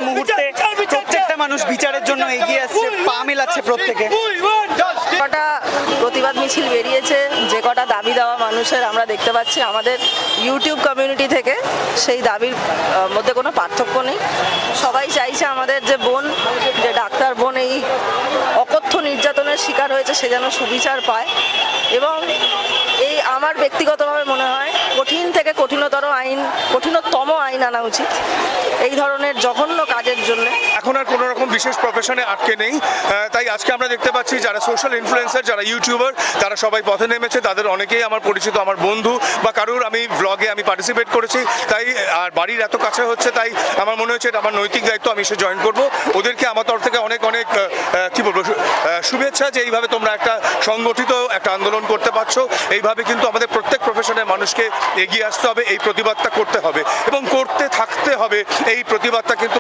মুহূর্তে প্রত্যেকটা মানুষ বিচারের জন্য এগিয়ে আসছে, পা মেলাচ্ছে প্রত্যেকে। কটা প্রতিবাদ মিছিল বেরিয়েছে, যে কটা দাবি দেওয়া মানুষের আমরা দেখতে পাচ্ছি আমাদের ইউটিউব কমিউনিটি থেকে, সেই দাবির মধ্যে কোনো পার্থক্য নেই। সবাই চাইছে আমাদের যে বোন, যে ডাক্তার বোন এই অকথ্য নির্যাতনের শিকার হয়েছে, সে যেন সুবিচার পায়। এবং এই আমার ব্যক্তিগতভাবে মনে হয় কঠিন থেকে কঠিনতম আইন আনা উচিত এই ধরনের জঘন্য কাজের জন্য। এখন আর কোনো রকম বিশেষ প্রফেশনে আটকে নেই, তাই আজকে আমরা দেখতে পাচ্ছি যারা সোশ্যাল ইনফ্লুয়েন্সার, যারা ইউটিউবার, তারা সবাই পথে নেমেছে। তাদের অনেকেই আমার পরিচিত, আমার বন্ধু বা কারুর আমি ব্লগে আমি পার্টিসিপেট করেছি, তাই আর বাড়ির এত কাছে হচ্ছে, তাই আমার মনে হচ্ছে এটা আমার নৈতিক দায়িত্ব, আমি এসে জয়েন করব। ওদেরকে আমার তরফ থেকে অনেক অনেক কী বলবো শুভেচ্ছা যে এইভাবে তোমরা একটা সংগঠিত একটা আন্দোলন করতে পারছো। এইভাবে কিন্তু আমাদের প্রত্যেক প্রফেশনের মানুষকে এগিয়ে আসতে হবে, এই প্রতিবাদটা করতে হবে এবং করতে থাকতে হবে। এই প্রতিবাদটা কিন্তু